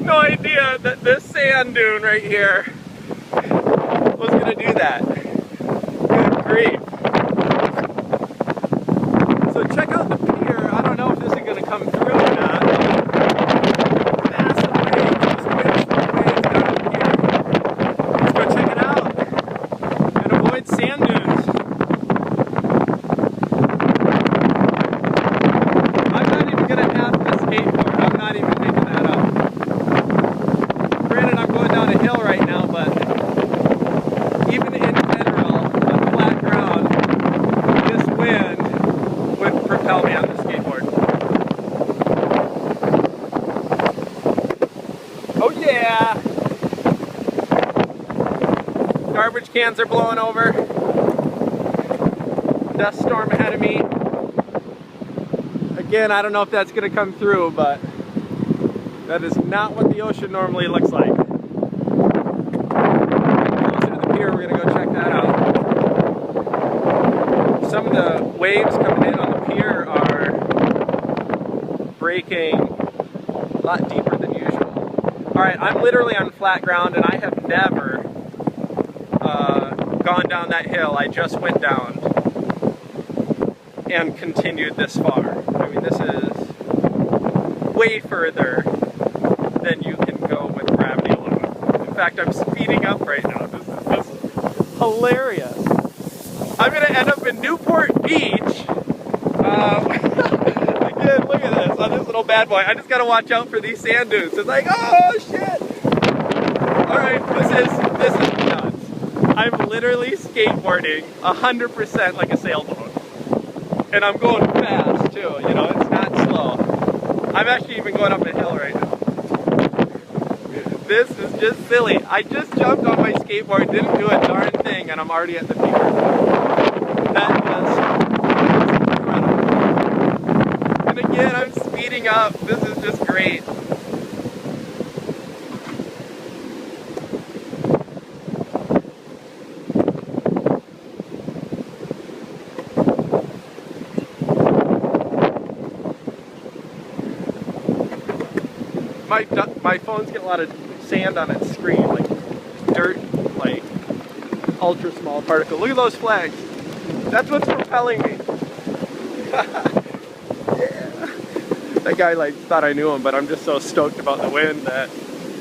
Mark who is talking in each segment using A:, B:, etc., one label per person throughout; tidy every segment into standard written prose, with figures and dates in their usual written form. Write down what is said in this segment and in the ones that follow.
A: no idea that this sand dune right here was gonna do that. Good grief. So check out the pier. I don't know if this is gonna come through or not. Massive waves, just waves down here. Let's go check it out and avoid sand dunes. I'm not even gonna have the skateboard. I'm not even making that up. Granted, I'm going down a hill right now, but even in general, on flat ground, this wind would propel me on the skateboard. Oh yeah! Garbage cans are blowing over. Dust storm ahead of me. Again, I don't know if that's going to come through, but that is not what the ocean normally looks like. Closer to the pier, we're going to go check that out. Some of the waves coming in on the pier are breaking a lot deeper than usual. Alright, I'm literally on flat ground and I have never gone down that hill I just went down and continued this far. I mean, this is way further than you can go with gravity alone. In fact, I'm speeding up right now. This is just hilarious. I'm going to end up in Newport Beach. Again, look at this, on this little bad boy. I just got to watch out for these sand dunes. It's like, oh shit! Alright, this is nuts. I'm literally skateboarding 100% like a sailboat. And I'm going fast too, you know, it's not slow. I'm actually even going up a hill right now. This is just silly. I just jumped on my skateboard, didn't do a darn thing, and I'm already at the pier. That is incredible. And again, I'm speeding up. This is just great. My phone's got a lot of sand on its screen, like dirt, like ultra small particle. Look at those flags. That's what's propelling me. Yeah. That guy like thought I knew him, but I'm just so stoked about the wind that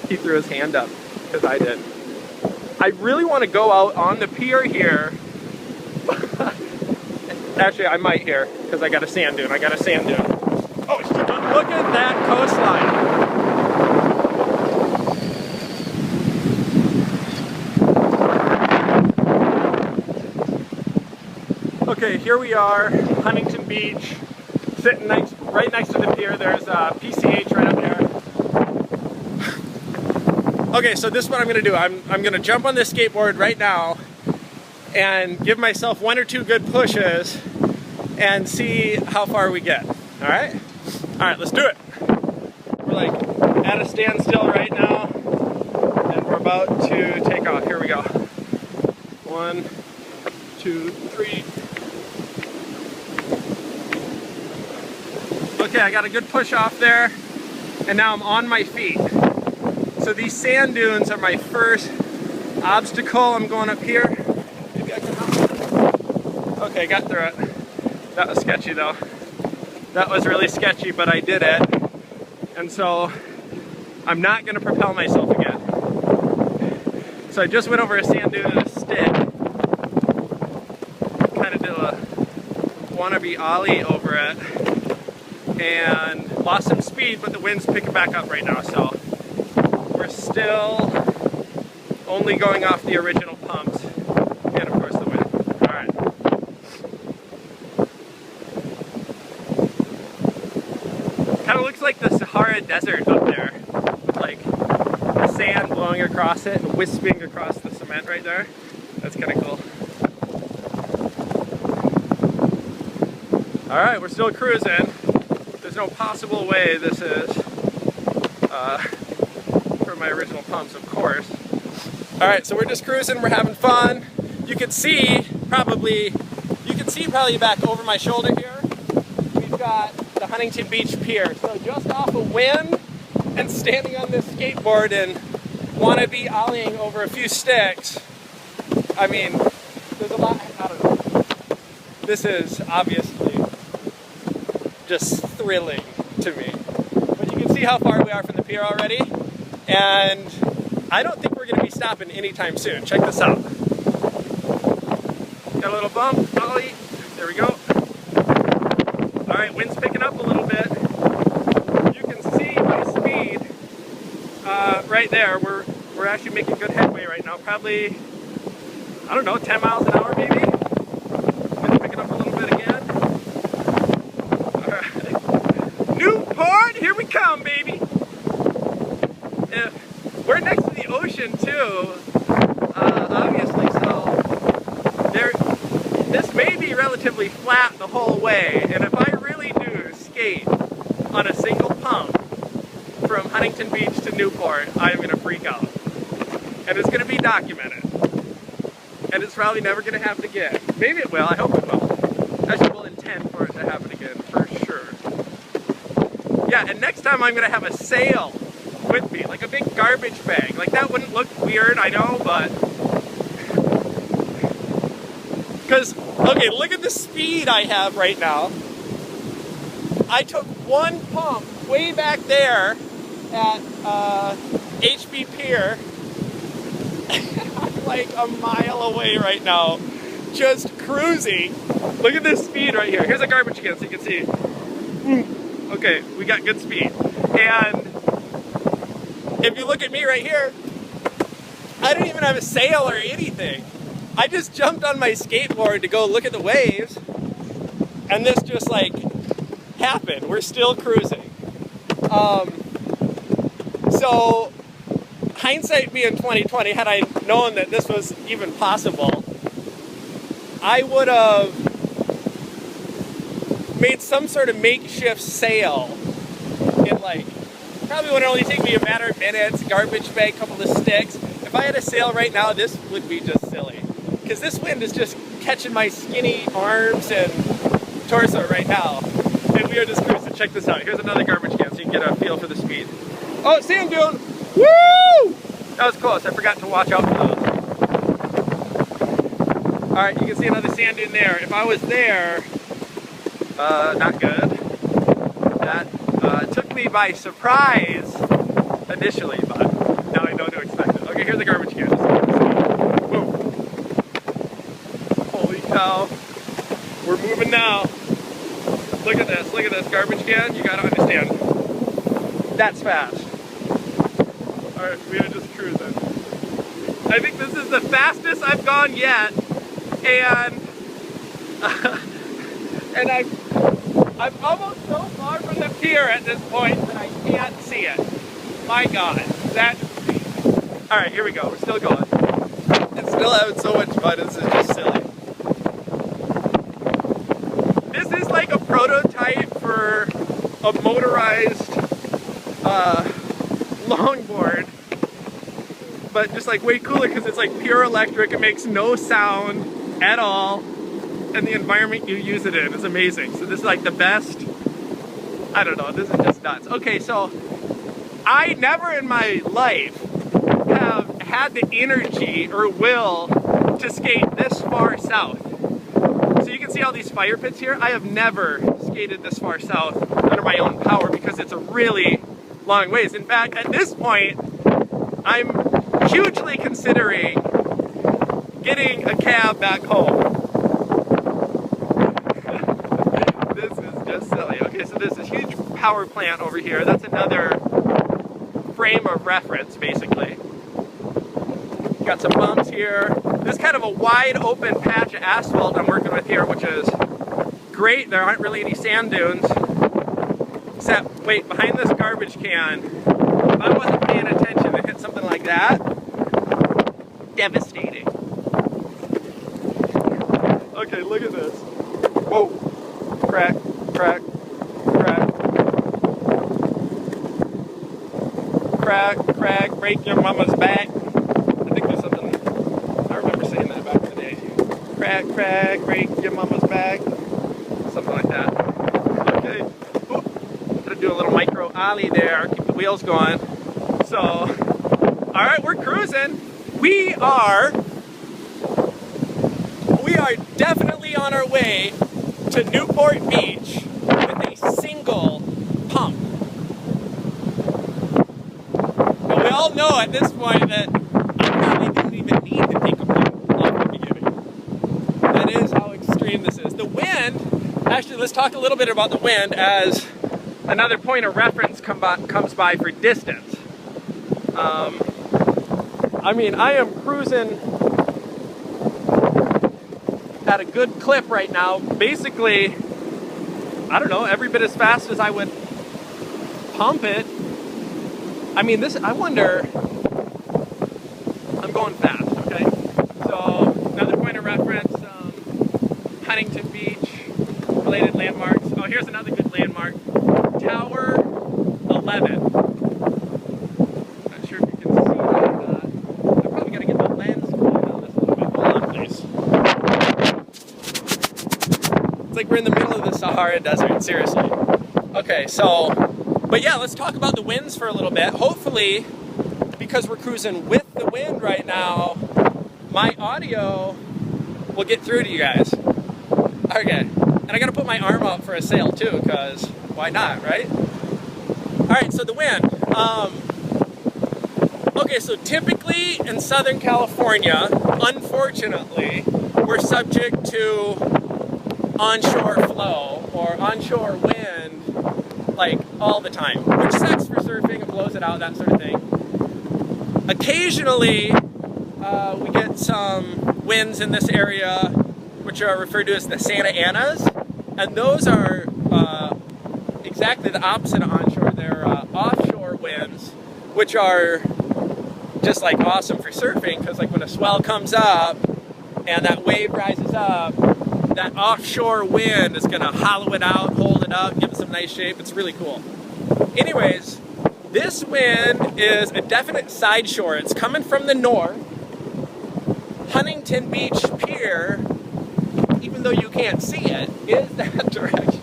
A: he threw his hand up, because I did. I really want to go out on the pier here. Actually, I might here, because I got a sand dune. Oh, look at that coastline. Okay, here we are, Huntington Beach, sitting right next to the pier. There's PCH right up there. Okay, so this is what I'm going to do. I'm going to jump on this skateboard right now and give myself one or two good pushes and see how far we get. Alright? Alright, let's do it. We're like at a standstill right now and we're about to take off. Here we go. 1, 2, 3. Okay, I got a good push off there, and now I'm on my feet. So these sand dunes are my first obstacle. I'm going up here. Maybe I can help. Okay, got through it. That was sketchy though. That was really sketchy, but I did it. And so I'm not going to propel myself again. So I just went over a sand dune and a stick. Kind of did a wannabe ollie over it. And lost some speed, but the wind's picking back up right now, so we're still only going off the original pumps, and of course the wind. Alright. Kind of looks like the Sahara Desert up there, with like the sand blowing across it and wisping across the cement right there. That's kind of cool. Alright, we're still cruising. There's no possible way this is from my original pumps, of course. Alright, so we're just cruising, we're having fun. You can see probably back over my shoulder here, we've got the Huntington Beach Pier. So just off of wind, and standing on this skateboard and want to be ollieing over a few sticks. I mean, there's a lot, I don't know. This is obviously just thrilling to me. But you can see how far we are from the pier already, and I don't think we're going to be stopping anytime soon. Check this out. Got a little bump, ollie, there we go. All right, wind's picking up a little bit. You can see my speed right there. We're actually making good headway right now. Probably, I don't know, 10 miles an hour maybe. Wind's picking up a little bit again. All right. Newport, here we come, baby. We're next to the ocean too, obviously, so this may be relatively flat the whole way, and if I really do skate on a single pump from Huntington Beach to Newport, I'm going to freak out. And it's going to be documented. And it's probably never going to happen again. Maybe it will, I hope it will. Actually, we'll intend for it to happen again, for sure. Yeah, and next time I'm going to have a sail with me, like a big garbage bag. Like, that wouldn't look weird, I know, but... Because, okay, look at the speed I have right now. I took one pump way back there at HB Pier. I'm like a mile away right now, just cruising. Look at this speed right here. Here's a garbage can so you can see. Okay, we got good speed. And if you look at me right here, I don't even have a sail or anything. I just jumped on my skateboard to go look at the waves, and this just like happened. We're still cruising. So hindsight being 2020, had I known that this was even possible, I would have made some sort of makeshift sail in like, probably would only take me a matter of minutes, garbage bag, couple of sticks. If I had a sail right now, this would be just silly. Because this wind is just catching my skinny arms and torso right now. And we are just cruising. Check this out. Here's another garbage can so you can get a feel for the speed. Oh, sand dune! Woo! That was close. I forgot to watch out for those. Alright, you can see another sand dune there. If I was there, not good. That took me by surprise initially, but now I know to expect it. Okay, here's the garbage can. Whoa. Holy cow. We're moving now. Look at this garbage can. You gotta understand. That's fast. Alright, we are just cruising. I think this is the fastest I've gone yet, and and I'm almost so far from the pier at this point that I can't see it. My God, that's speed. Alright, here we go. We're still going. And still having so much fun. This is just silly. This is like a prototype for a motorized longboard, but just like way cooler because it's like pure electric. It makes no sound at all, and the environment you use it in is amazing. So this is like the best. I don't know, this is just nuts. Okay, so I never in my life have had the energy or will to skate this far south. So you can see all these fire pits here. I have never skated this far south under my own power because it's a really long ways. In fact, at this point, I'm hugely considering getting a cab back home. This is just silly. Okay, so there's this huge power plant over here. That's another frame of reference, basically. Got some bumps here. There's kind of a wide open patch of asphalt I'm working with here, which is great. There aren't really any sand dunes. Except, wait, behind this garbage can, if I wasn't paying attention and hit something like that, devastating. Okay, look at this. Whoa. Crack, crack, crack. Crack, crack, break your mama's back. I think there's something, I remember saying that back in the day. Crack, crack, break your mama's back. Something like that. Okay. Ooh. Gonna do a little micro ollie there, keep the wheels going. So, all right, we're cruising. We are definitely on our way to Newport Beach with a single pump. And we all know at this point that I probably didn't even need to take a pump off the beginning. That is how extreme this is. The wind, actually let's talk a little bit about the wind as another point of reference comes by for distance. I mean, I am cruising at a good clip right now. Basically, I don't know, every bit as fast as I would pump it. I mean, I wonder, I'm going fast, okay? So, another point of reference, Huntington Beach, related landmarks. Oh, here's another good landmark. Tower 11. Not sure if you can see that or not. I'm probably gonna get the lens going on this a little bit. Hold on, please. It's like we're in the middle of the Sahara Desert, seriously. Okay, so, but yeah, let's talk about the winds for a little bit. Hopefully, because we're cruising with the wind right now, my audio will get through to you guys. Okay, and I gotta put my arm out for a sail too, because why not, right? All right, so the wind. Okay, so typically in Southern California, unfortunately, we're subject to onshore flow or onshore wind like all the time, which sucks for surfing, it blows it out, that sort of thing. Occasionally, we get some winds in this area, which are referred to as the Santa Anas, and those are exactly the opposite of onshore. They're offshore winds, which are just like awesome for surfing, because like when a swell comes up and that wave rises up, that offshore wind is gonna hollow it out, hold it up, give it some nice shape. It's really cool. Anyways, this wind is a definite side shore. It's coming from the north. Huntington Beach Pier, even though you can't see it, is that direction.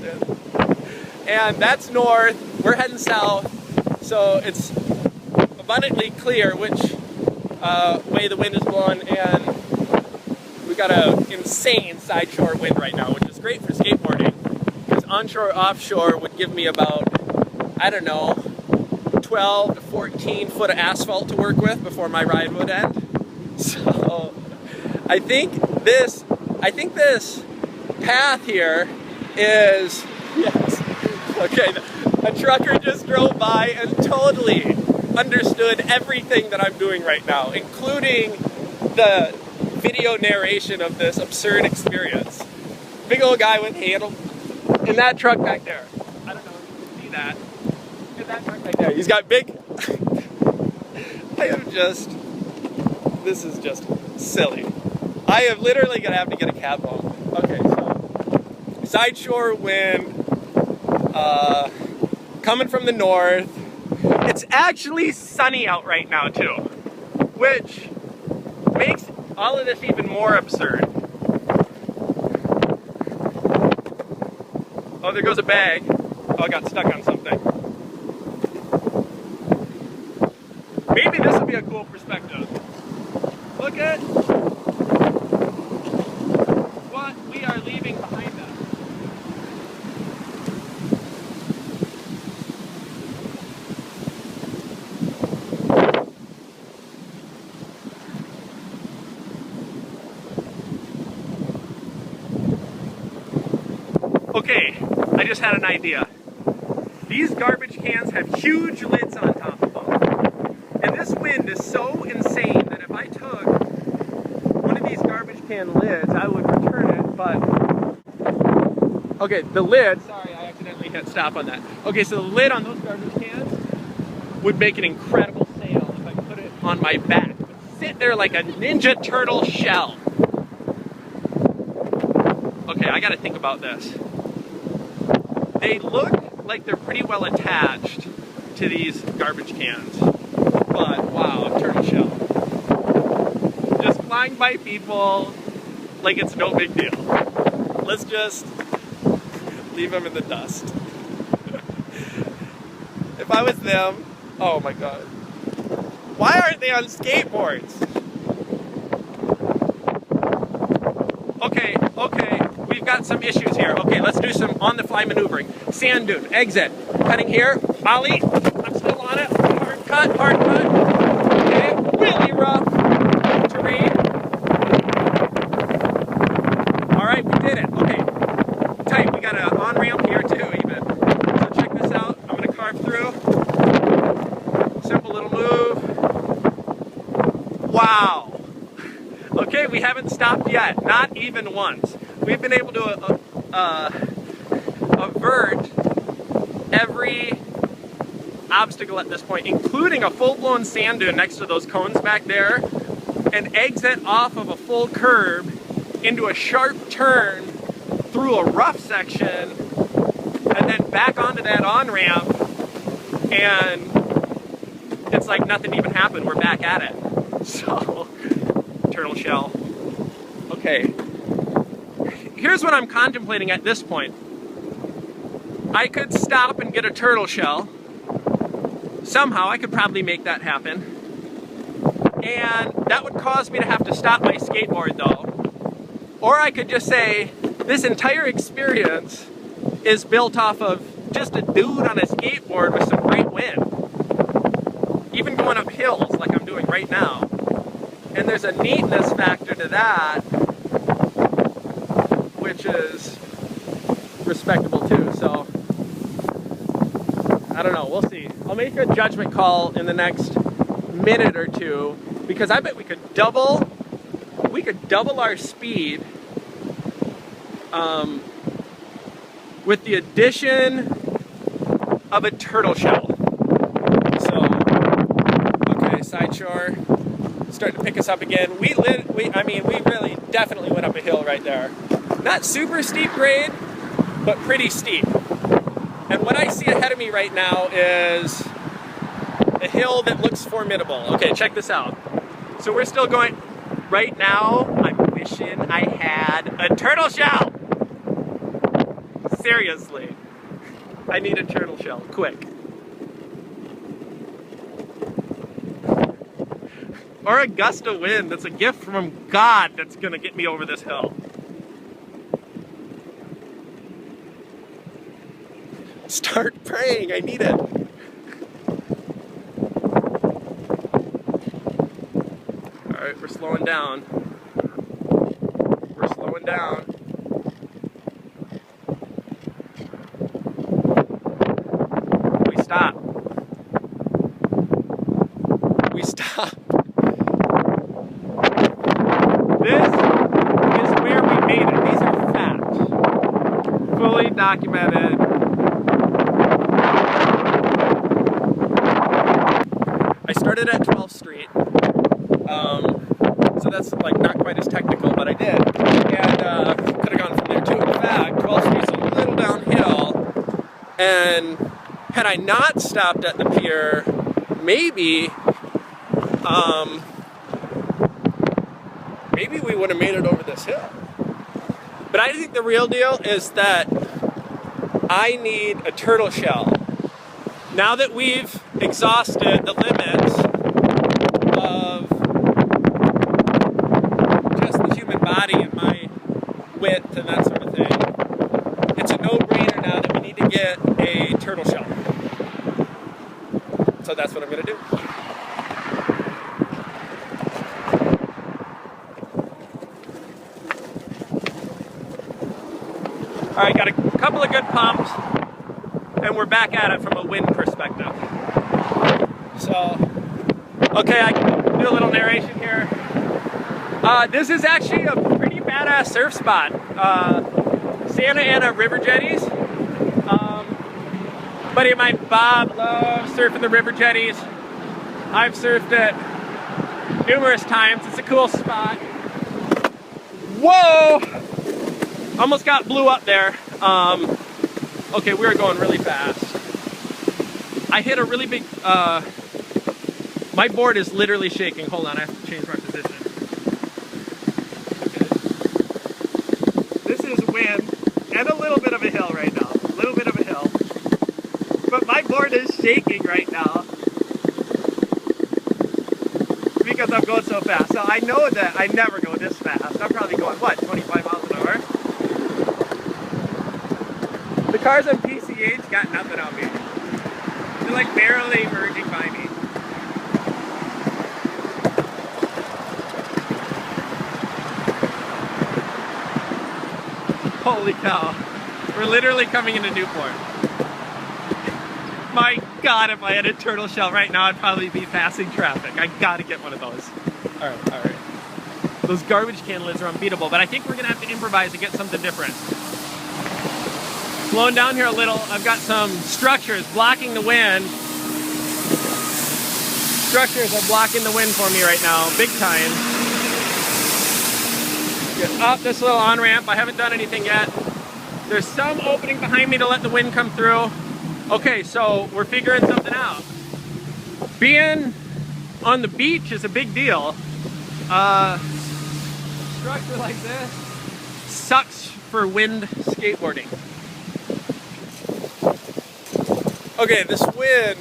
A: And that's north, we're heading south, so it's abundantly clear which way the wind is blowing, and we got an insane side shore wind right now, which is great for skateboarding, because onshore, offshore would give me about, I don't know, 12 to 14 foot of asphalt to work with before my ride would end. So I think this path here is, yes, okay, a trucker just drove by and totally understood everything that I'm doing right now, including the video narration of this absurd experience. Big old guy with handle in that truck back there. I don't know if you can see that. In that truck right there. He's got big, this is just silly. I am literally gonna have to get a cab home. Okay, so side shore wind coming from the north. It's actually sunny out right now too, which makes all of this even more absurd. Oh, there goes a bag. Oh, I got stuck on something. Maybe this would be a cool perspective. Look at what we are leaving behind us. Okay, I just had an idea. These garbage cans have huge lids on top of them. And this wind is so insane that if I took one of these garbage can lids, I would return it, but... Okay, the lid, sorry, I accidentally hit stop on that. Okay, so the lid on those garbage cans would make an incredible sail if I put it on my back. It would sit there like a Ninja Turtle shell. Okay, I gotta think about this. They look like they're pretty well attached to these garbage cans. But wow, turtle shell. Just flying by people like it's no big deal. Let's just leave them in the dust. If I was them, Oh my God. Why aren't they on skateboards? Okay, we've got some issues here. Okay, let's do some on-the-fly maneuvering. Sand dune, exit. Cutting here, ollie. I'm still on it. Hard cut, hard cut. Okay, really rough terrain. All right, we did it. Okay, tight. We got an on-ramp here too, even. So check this out. I'm gonna carve through. Simple little move. Wow. Okay, we haven't stopped yet, not even once. We've been able to avert every obstacle at this point, including a full-blown sand dune next to those cones back there, and exit off of a full curb into a sharp turn through a rough section, and then back onto that on-ramp, and it's like nothing even happened. We're back at it. So, turtle shell. Okay. Here's what I'm contemplating at this point. I could stop and get a turtle shell. Somehow I could probably make that happen. And that would cause me to have to stop my skateboard though. Or I could just say, this entire experience is built off of just a dude on a skateboard with some great wind. Even going up hills like I'm doing right now. And there's a neatness factor to that, which is respectable too. So, I don't know, we'll see. I'll make a judgment call in the next minute or two, because I bet we could double our speed with the addition of a turtle shell. So, okay, side shore. Starting to pick us up again. We really definitely went up a hill right there. Not super steep grade, but pretty steep. And what I see ahead of me right now is a hill that looks formidable. Okay, check this out. So we're still going. Right now, I'm wishing I had a turtle shell. Seriously. I need a turtle shell, quick. Or a gust of wind that's a gift from God that's gonna get me over this hill. Start praying, I need it. Alright, we're slowing down. We're slowing down. We stop. We stop. This is where we made it. These are facts. Fully documented. I started at 12th Street. So that's like not quite as technical, but I did. And could have gone from there too. In fact, 12th Street's a little downhill. And had I not stopped at the pier, maybe maybe we would have made it over this hill. But I think the real deal is that I need a turtle shell. Now that we've exhausted the limits of just the human body and my width and that sort of thing, it's a no-brainer now that we need to get a turtle shell. So that's what I'm going to do. Alright, got a couple of good pumps, and we're back at it from a wind perspective. So, okay, I can do a little narration here. This is actually a pretty badass surf spot. Santa Ana River Jetties. Buddy of mine, Bob, loves surfing the river jetties. I've surfed it numerous times. It's a cool spot. Whoa! Almost got blew up there. Okay, we were going really fast. I hit a really big, my board is literally shaking. Hold on, I have to change my position. Okay. This is wind and a little bit of a hill right now. A little bit of a hill. But my board is shaking right now. because I'm going so fast. So I know that I never go this fast. I'm probably going, what, 25 miles an hour? The cars on PCH got nothing on me. They're like barely merging by me. Holy cow. We're literally coming into Newport. My God, if I had a turtle shell right now, I'd probably be passing traffic. I gotta get one of those. All right. Those garbage can lids are unbeatable, but I think we're gonna have to improvise and get something different. Slowing down here a little, I've got some structures blocking the wind. Structures are blocking the wind for me right now, big time. Get up this little on-ramp. I haven't done anything yet. There's some opening behind me to let the wind come through. Okay, so we're figuring something out. Being on the beach is a big deal. Structure like this sucks for wind skateboarding. Okay, this wind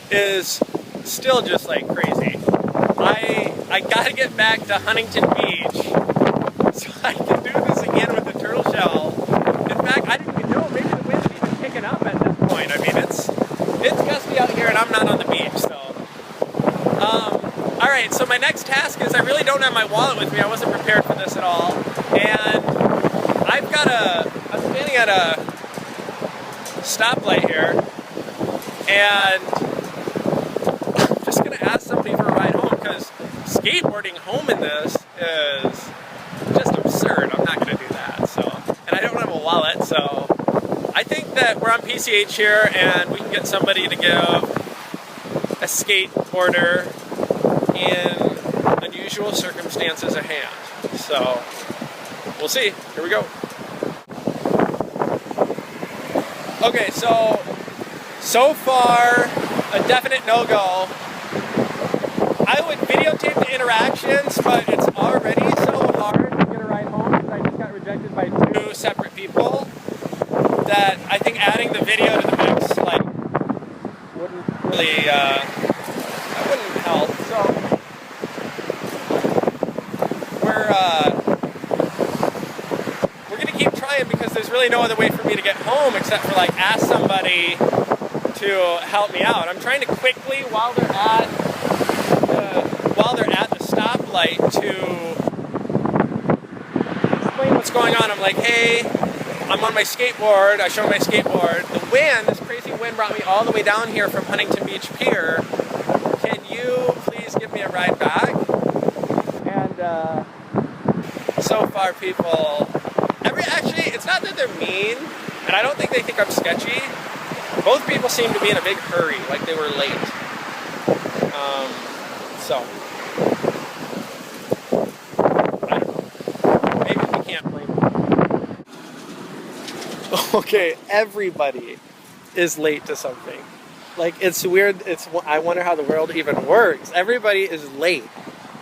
A: is still just like crazy. I gotta get back to Huntington Beach so I can do this again with the turtle shell. In fact, I didn't even know, maybe the wind's even picking up at this point. I mean, it's gusty out here and I'm not on the beach, so. All right, so my next task is I really don't have my wallet with me. I wasn't prepared for this at all. And I'm standing at a stoplight here, and I'm just gonna ask somebody for a ride home because skateboarding home in this is just absurd. I'm not gonna do that, so. And I don't have a wallet, so I think that we're on PCH here and we can get somebody to give a skateboarder in unusual circumstances a hand. So we'll see. Here we go. Okay, so far a definite no-go. I would videotape the interactions, but it's already so hard to get a ride home because I just got rejected by 2 separate people that I think adding the video to the mix like wouldn't really that wouldn't help. So we're gonna keep trying because there's really no other way for me to get home except for like ask somebody to help me out. I'm trying to quickly while they're at the stoplight to explain what's going on. I'm like, hey, I'm on my skateboard. I show my skateboard. The wind, this crazy wind, brought me all the way down here from Huntington Beach Pier. Can you please give me a ride back? And so far people, actually, it's not that they're mean, and I don't think they think I'm sketchy. Both people seem to be in a big hurry, like they were late. So, I don't know. Maybe we can't blame them. Okay, everybody is late to something. Like, it's weird. I wonder how the world even works. Everybody is late.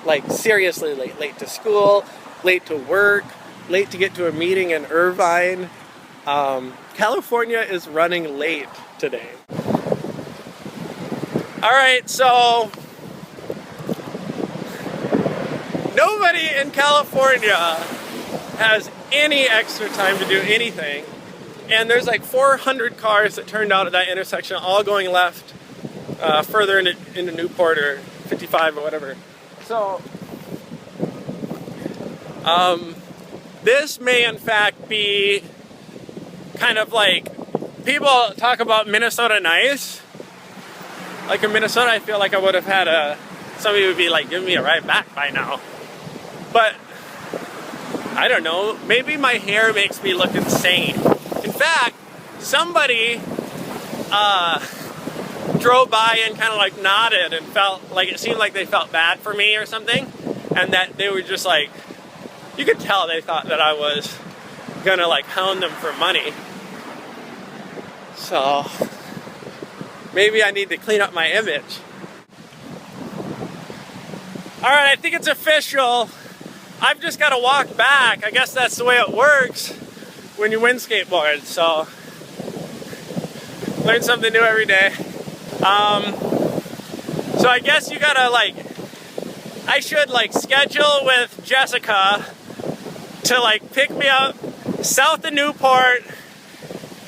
A: Like, seriously late. Late to school, late to work, late to get to a meeting in Irvine. California is running late today. All right, so nobody in California has any extra time to do anything. And there's like 400 cars that turned out at that intersection, all going left further into Newport or 55 or whatever. So, this may in fact be kind of like, people talk about Minnesota nice. Like in Minnesota, I feel like I would have had somebody would be like, give me a ride back by now. But, I don't know, maybe my hair makes me look insane. In fact, somebody drove by and kind of like nodded and felt like, it seemed like they felt bad for me or something. And that they were just like, you could tell they thought that I was gonna like hound them for money. So, maybe I need to clean up my image. All right, I think it's official. I've just got to walk back. I guess that's the way it works when you wind skateboard. So, learn something new every day. So I guess you gotta like I should like schedule with Jessica to like pick me up south of Newport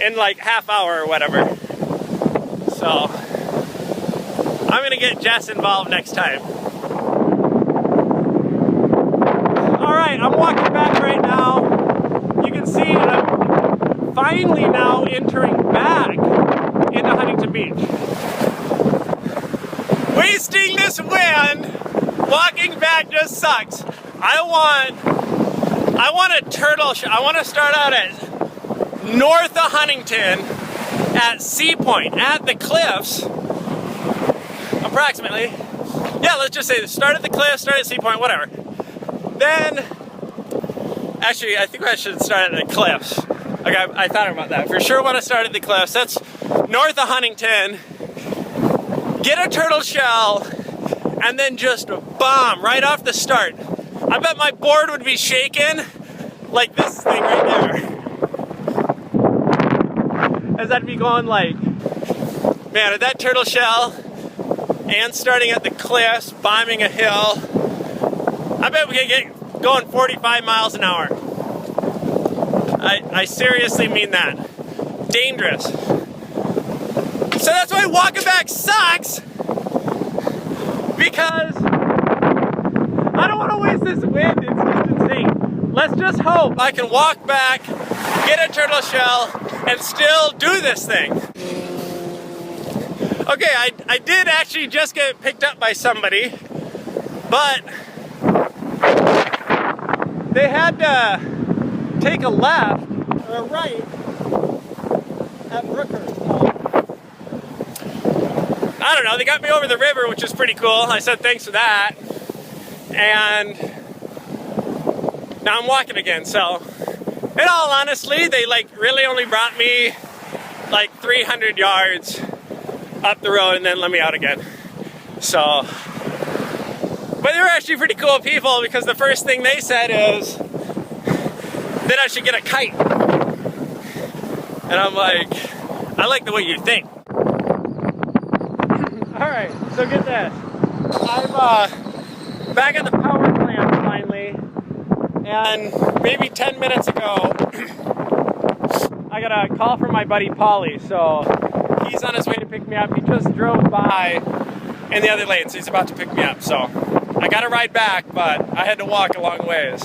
A: in like half hour or whatever. So I'm gonna get Jess involved next time. All right, I'm walking back right now. You can see I'm finally now entering back into Huntington Beach. Wasting this wind, walking back just sucks. I want a turtle shell. I want to start out at north of Huntington at Sea Point, at the cliffs, approximately. Yeah, let's just say start at the cliffs, start at Sea Point, whatever. Then, actually, I think I should start at the cliffs. Okay, I thought about that. For sure want to start at the cliffs. That's north of Huntington. Get a turtle shell, and then just bomb right off the start. I bet my board would be shaking like this thing right there. As I'd be going like, man, at that turtle shell and starting at the cliffs, bombing a hill, I bet we could get going 45 miles an hour. I seriously mean that. Dangerous. So that's why walking back sucks, because I don't want to waste this wind. It's just insane. Let's just hope I can walk back, get a turtle shell, and still do this thing. Okay, I did actually just get picked up by somebody, but they had to take a left or a right at Brookhurst. I don't know, they got me over the river, which is pretty cool. I said thanks for that. And now I'm walking again, so in all honesty, they like really only brought me like 300 yards up the road and then let me out again. So, but they were actually pretty cool people, because the first thing they said is that I should get a kite. And I'm like, I like the way you think. Alright, so get this. I'm back at the power plant finally, and maybe 10 minutes ago, I got a call from my buddy Paulie, so he's on his way to pick me up. He just drove by in the other lane, so he's about to pick me up, so I got to ride back, but I had to walk a long ways.